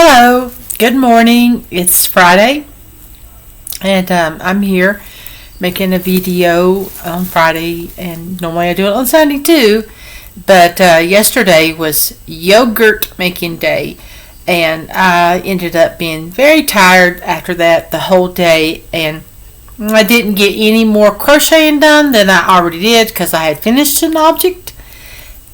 Hello, good morning. It's Friday, and I'm here making a video on Friday, and normally I do it on Sunday too. But yesterday was yogurt making day, and I ended up being very tired after that the whole day, and I didn't get any more crocheting done than I already did because I had finished an object,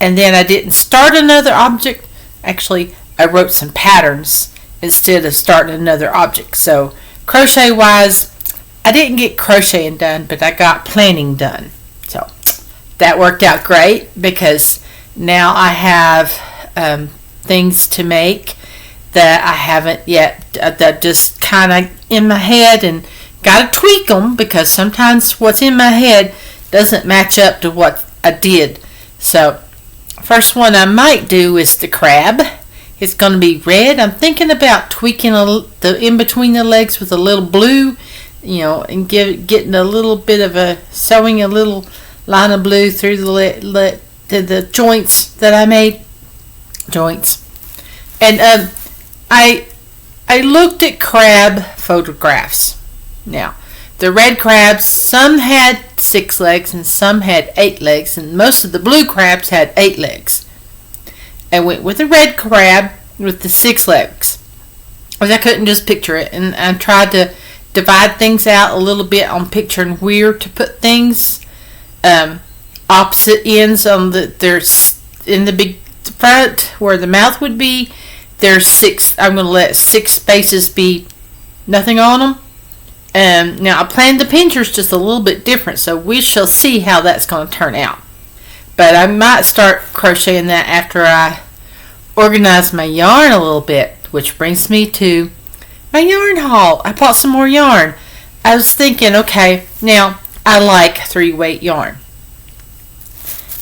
and then I didn't start another object. Actually, I wrote some patterns instead of starting another object. So crochet wise, I didn't get crocheting done, but I got planning done. So that worked out great because now I have things to make that I haven't yet, that just kind of in my head, and got to tweak them because sometimes what's in my head doesn't match up to what I did. So first one I might do is the crab. It's going to be red. I'm thinking about tweaking the in between the legs with a little blue, and getting a little bit of sewing a little line of blue through the joints that I made. And I looked at crab photographs. Now, the red crabs, some had 6 legs and some had 8 legs, and most of the blue crabs had 8 legs. I went with the red crab with the 6 legs, because I couldn't just picture it, and I tried to divide things out a little bit on picturing where to put things. Opposite ends on there's in the big front where the mouth would be. There's 6. I'm going to let 6 spaces be nothing on them. Now I planned the pinchers just a little bit different, so we shall see how that's going to turn out. But I might start crocheting that after I organize my yarn a little bit, which brings me to my yarn haul. I bought some more yarn. I was thinking, okay, now I like 3-weight yarn.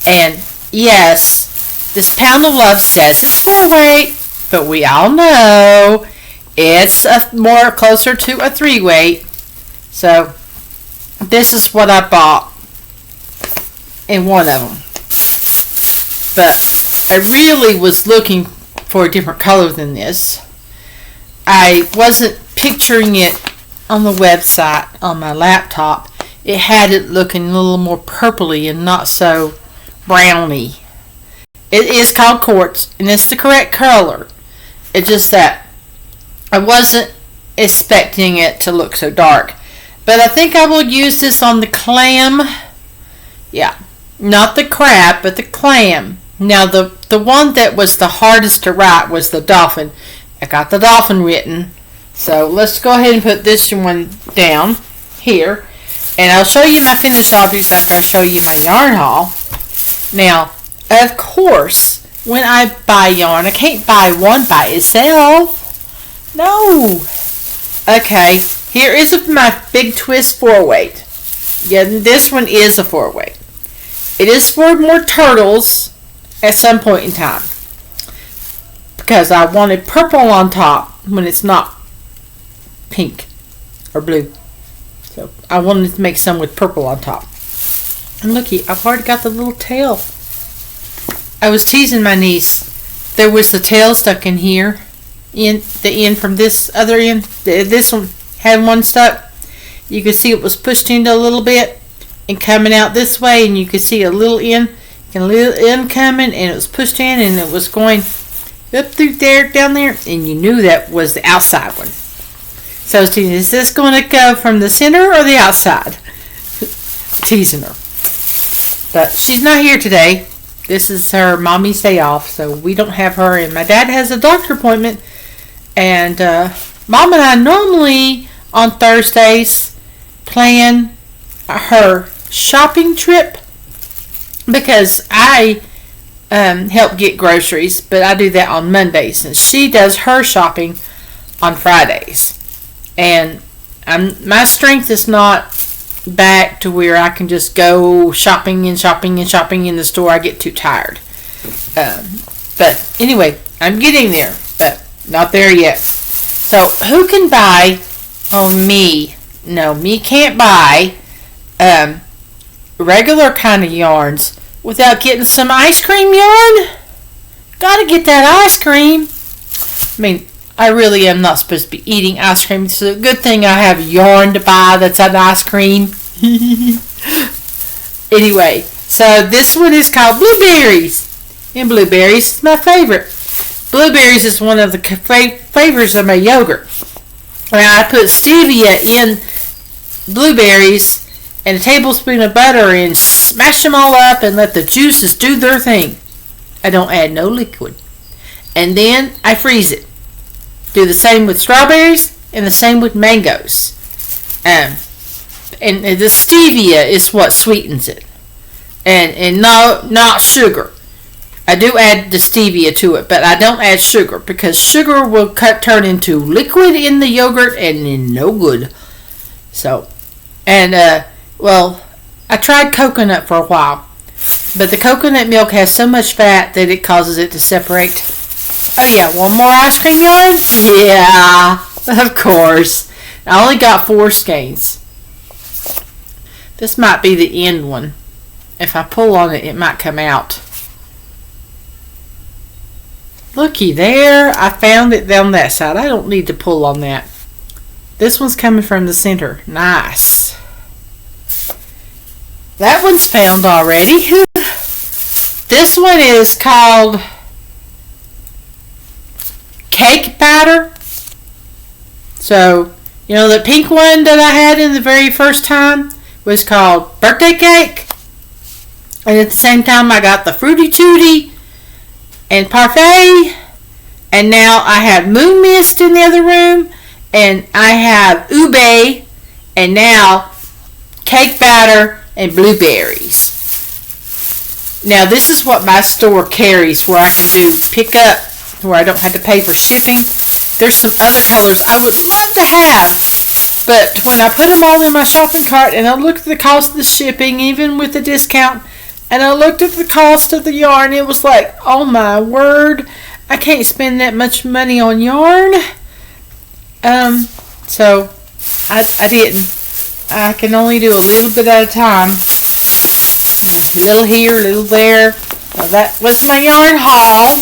And yes, this Pound of Love says it's 4-weight, but we all know it's more closer to a 3-weight. So this is what I bought in one of them. But I really was looking for a different color than this. I wasn't picturing it on the website on my laptop. It had it looking a little more purpley and not so browny. It is called quartz, and it's the correct color. It's just that I wasn't expecting it to look so dark. But I think I will use this on the clam. Yeah, not the crab, but the clam. Now, the one that was the hardest to write was the dolphin. I got the dolphin written. So let's go ahead and put this one down here. And I'll show you my finished objects after I show you my yarn haul. Now, of course, when I buy yarn, I can't buy one by itself. No. Okay, here is my Big Twist 4-weight. Yeah, this one is a 4-weight. It is for more turtles at some point in time, because I wanted purple on top when it's not pink or blue. So I wanted to make some with purple on top. And looky, I've already got the little tail. I was teasing my niece. There was the tail stuck in here, in the end from this other end. This one had one stuck. You could see it was pushed into a little bit and coming out this way, and you could see a little end coming, and it was pushed in, and it was going up through there, down there, and you knew that was the outside one. So I was teasing, is this going to go from the center or the outside? Teasing her. But she's not here today. This is her mommy's day off, so we don't have her, and my dad has a doctor appointment, and Mom and I normally on Thursdays plan her shopping trip, because I help get groceries, but I do that on Mondays, and she does her shopping on Fridays. And my strength is not back to where I can just go shopping in the store. I get too tired. But anyway, I'm getting there, but not there yet. So who can buy? Oh, me. No, me can't buy regular kind of yarns without getting some ice cream yarn. Gotta get that ice cream. I mean, I really am not supposed to be eating ice cream. It's a good thing I have yarn to buy that's an ice cream. Anyway, so this one is called Blueberries. And blueberries is my favorite. Blueberries is one of the flavors of my yogurt. Now I put stevia in blueberries and a tablespoon of butter and smash them all up and let the juices do their thing. I don't add no liquid. And then I freeze it. Do the same with strawberries and the same with mangoes. And the stevia is what sweetens it. And no, not sugar. I do add the stevia to it, but I don't add sugar because sugar will turn into liquid in the yogurt and no good. So, and well, I tried coconut for a while, but the coconut milk has so much fat that it causes it to separate. Oh yeah, one more ice cream yarn? Yeah, of course. I only got 4 skeins. This might be the end one. If I pull on it, it might come out. Looky there. I found it down that side. I don't need to pull on that. This one's coming from the center. Nice. That one's found already. This one is called cake batter. So, you know, the pink one that I had in the very first time was called birthday cake. And at the same time, I got the Fruity Tooty and Parfait. And now I have Moon Mist in the other room. And I have Ube. And now cake batter and blueberries. Now this is what my store carries, where I can do pick up, where I don't have to pay for shipping. There's some other colors I would love to have, but when I put them all in my shopping cart and I looked at the cost of the shipping, even with the discount, and I looked at the cost of the yarn, it was like, oh my word, I can't spend that much money on yarn. So I didn't. I can only do a little bit at a time. A little here, a little there. Well, that was my yarn haul.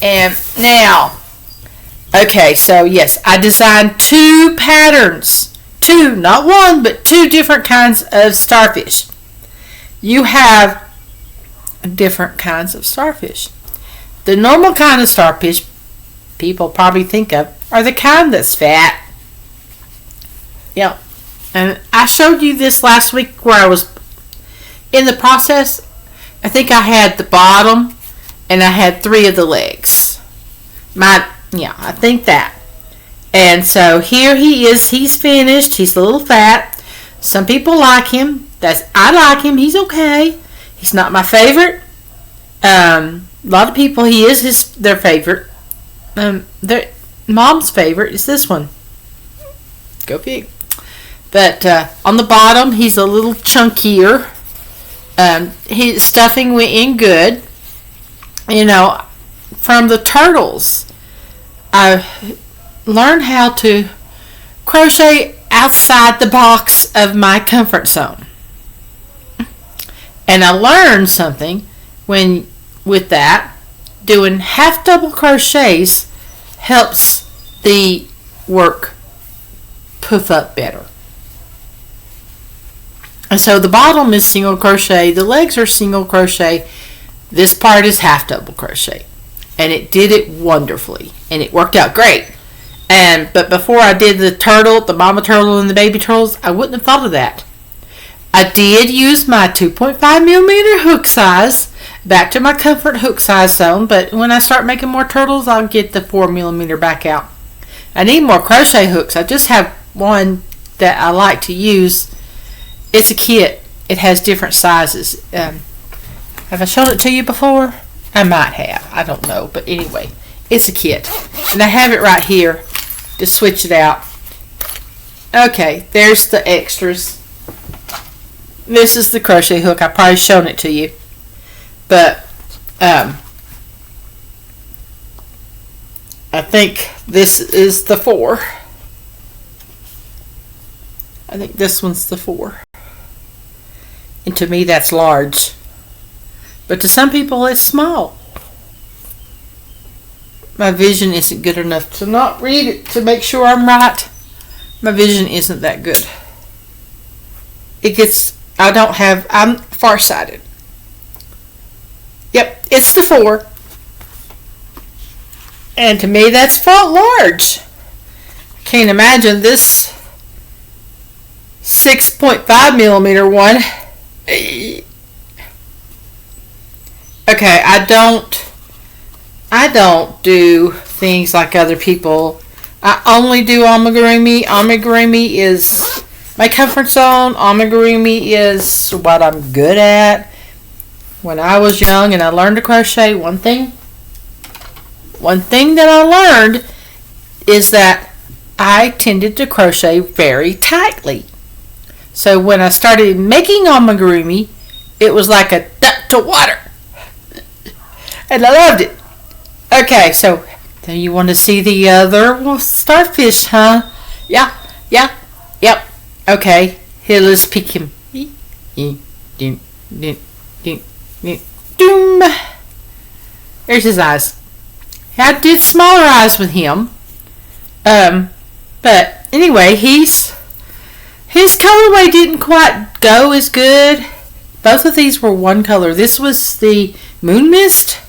And now, okay, so yes, I designed 2 patterns. 2, not 1, but 2 different kinds of starfish. You have different kinds of starfish. The normal kind of starfish people probably think of are the kind that's fat. Yep. And I showed you this last week where I was in the process. I think I had the bottom and I had 3 of the legs. I think that. And so here he is. He's finished. He's a little fat. Some people like him. I like him. He's okay. He's not my favorite. A lot of people, he is their favorite. Their mom's favorite is this one. Go big. But on the bottom, he's a little chunkier. His stuffing went in good. You know, from the turtles, I learned how to crochet outside the box of my comfort zone. And I learned something with that. Doing half double crochets helps the work poof up better. And so the bottom is single crochet, the legs are single crochet, this part is half double crochet. And it did it wonderfully. And it worked out great. But before I did the turtle, the mama turtle and the baby turtles, I wouldn't have thought of that. I did use my 2.5 millimeter hook size, back to my comfort hook size zone, but when I start making more turtles, I'll get the 4 millimeter back out. I need more crochet hooks. I just have one that I like to use. It's a kit. It has different sizes. Have I shown it to you before? I might have. I don't know. But anyway, it's a kit. And I have it right here to switch it out. Okay, there's the extras. This is the crochet hook. I've probably shown it to you. But I think this is the 4. I think this one's the 4. And to me that's large. But to some people it's small. my vision isn't good enough to not read it to make sure I'm right. My vision isn't that good. I'm farsighted. Yep, it's the 4. And to me, that's font large. Can't imagine this 6.5 millimeter one. Okay, I don't do things like other people. I only do amigurumi. Amigurumi is my comfort zone. Amigurumi is what I'm good at. When I was young and I learned to crochet, one thing that I learned is that I tended to crochet very tightly. So when I started making amigurumi, it was like a duck to water. And I loved it. Okay, so you want to see the other starfish, huh? Yeah. Yep. Okay, here, let's pick him. There's his eyes. I did smaller eyes with him. But anyway, his colorway didn't quite go as good. Both of these were one color. This was the Moon Mist,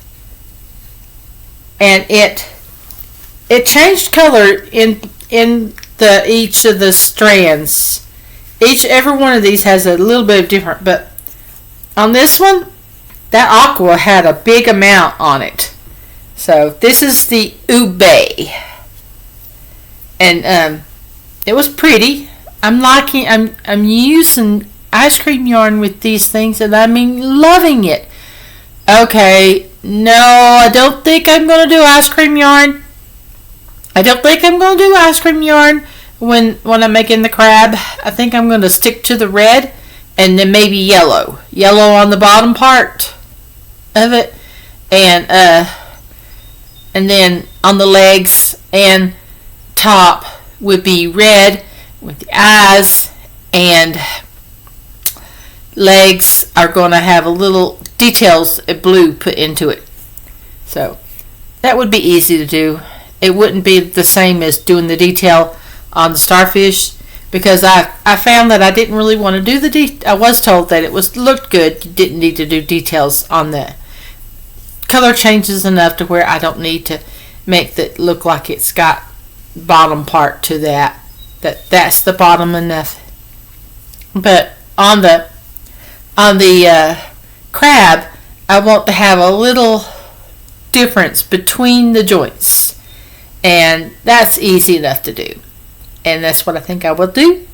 and it changed color in each of the strands. Every one of these has a little bit of different, but on this one, that aqua had a big amount on it. So this is the Ube, and it was pretty. I'm using ice cream yarn with these things, and loving it. Okay, no, I don't think I'm gonna do ice cream yarn. When I'm making the crab. I think I'm gonna stick to the red, and then maybe yellow on the bottom part of it, and then on the legs and top would be red with the eyes, and legs are going to have a little details of blue put into it. So that would be easy to do. It wouldn't be the same as doing the detail on the starfish, because I found that I didn't really want to do I was told that looked good. You didn't need to do details on the color changes enough to where I don't need to make that look like it's got bottom part to that's the bottom enough. But on the crab, I want to have a little difference between the joints, and that's easy enough to do, and that's what I think I will do.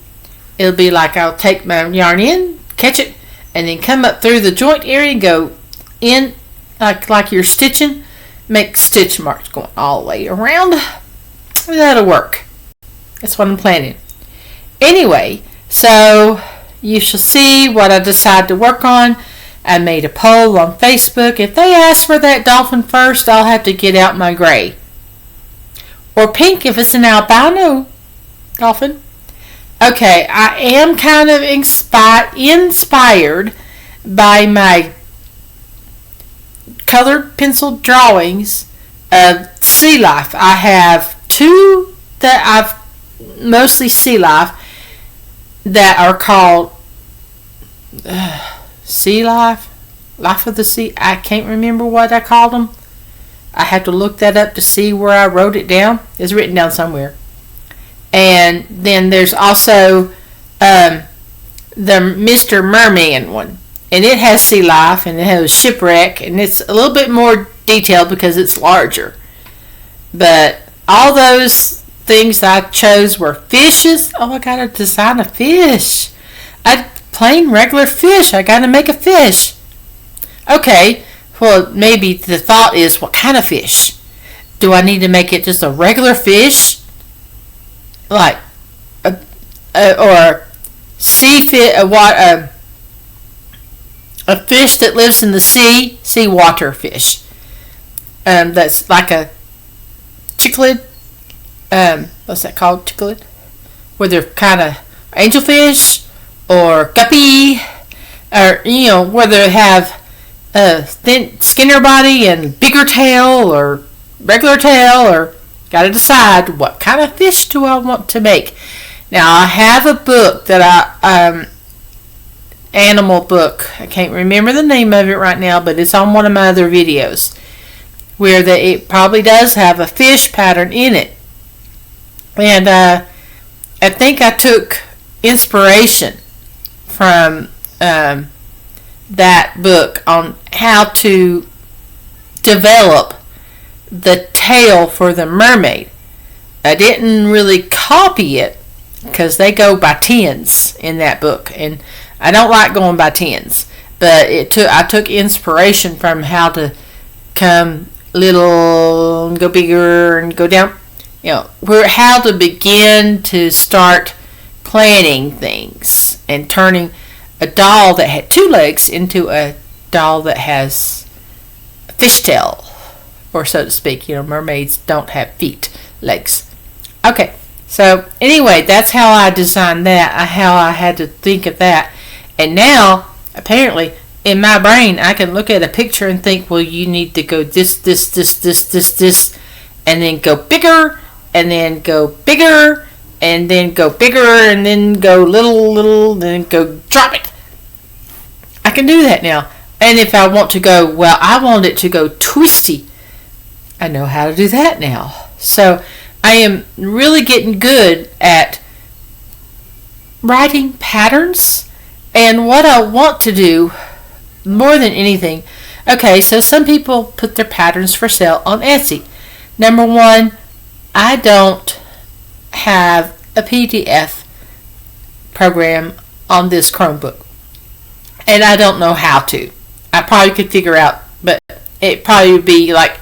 It'll be like I'll take my yarn in, catch it, and then come up through the joint area and go in like you're stitching, make stitch marks going all the way around. That'll work. That's what I'm planning. Anyway, so you shall see what I decide to work on. I made a poll on Facebook. If they ask for that dolphin first, I'll have to get out my gray. Or pink if it's an albino dolphin. Okay, I am kind of inspired by my colored pencil drawings of sea life. I have 2 that I've mostly sea life that are called sea life of the sea. I can't remember what I called them. I have to look that up to see where I wrote it down. It's written down somewhere. And then there's also the Mr. Merman one, and it has sea life, and it has shipwreck, and it's a little bit more detailed because it's larger. But all those things I chose were fishes. Oh, I gotta design a fish. Plain regular fish. I gotta make a fish. Okay, well, maybe the thought is, what kind of fish? Do I need to make it just a regular fish? Like, or sea fish, a fish that lives in the sea water fish. That's like a cichlid. What's that called? Cichlid? Where they're kind of angelfish or guppy, or where they have a thin skinner body and bigger tail, or regular tail, or got to decide what kind of fish do I want to make. Now I have a book that animal book. I can't remember the name of it right now, but it's on one of my other videos where it probably does have a fish pattern in it. And I think I took inspiration from that book on how to develop the tail for the mermaid. I didn't really copy it because they go by tens in that book, and I don't like going by tens. But I took inspiration from how to come little and go bigger and go down. How to begin to start planning things and turning a doll that had 2 legs into a doll that has a fishtail, or so to speak. Mermaids don't have legs. Okay, so anyway, that's how I designed that, how I had to think of that. And now, apparently, in my brain, I can look at a picture and think, well, you need to go this, and then go bigger, and then go bigger, and then go bigger, and then go little, then go drop it. I can do that now. And if I want to go, well, I want it to go twisty, I know how to do that now. So I am really getting good at writing patterns and what I want to do more than anything. Okay, so some people put their patterns for sale on Etsy. Number one, I don't have a PDF program on this Chromebook, and I don't know how to. I probably could figure out, but it probably would be like,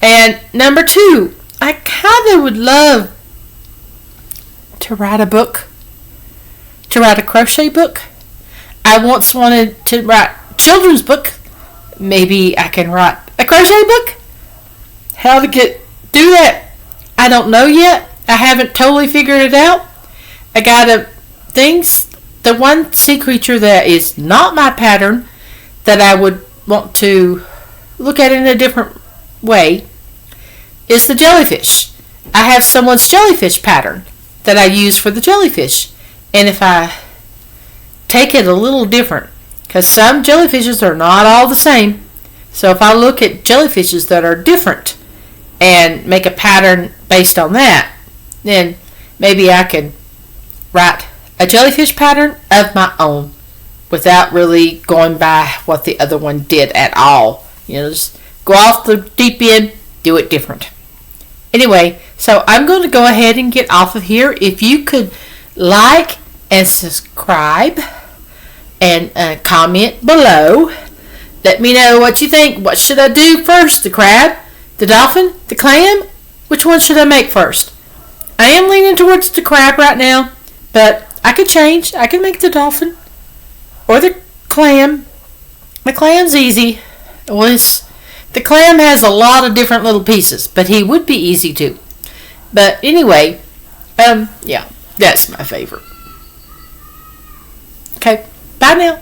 And number two, I kind of would love to write a book, to write a crochet book. I once wanted to write a children's book. Maybe I can write a crochet book. How to do that, I don't know yet. I haven't totally figured it out. I got the one sea creature that is not my pattern that I would want to look at in a different way is the jellyfish. I have someone's jellyfish pattern that I use for the jellyfish. And if I take it a little different, because some jellyfishes are not all the same, so if I look at jellyfishes that are different and make a pattern based on that, then maybe I can write a jellyfish pattern of my own without really going by what the other one did at all. Just go off the deep end, do it different. Anyway, so I'm going to go ahead and get off of here. If you could like and subscribe and comment below. Let me know what you think. What should I do first? The crab? The dolphin? The clam? Which one should I make first? I am leaning towards the crab right now, but I could change. I can make the dolphin or the clam. The clam's easy. The clam has a lot of different little pieces, but he would be easy too. But anyway, yeah, that's my favorite. Okay, bye now.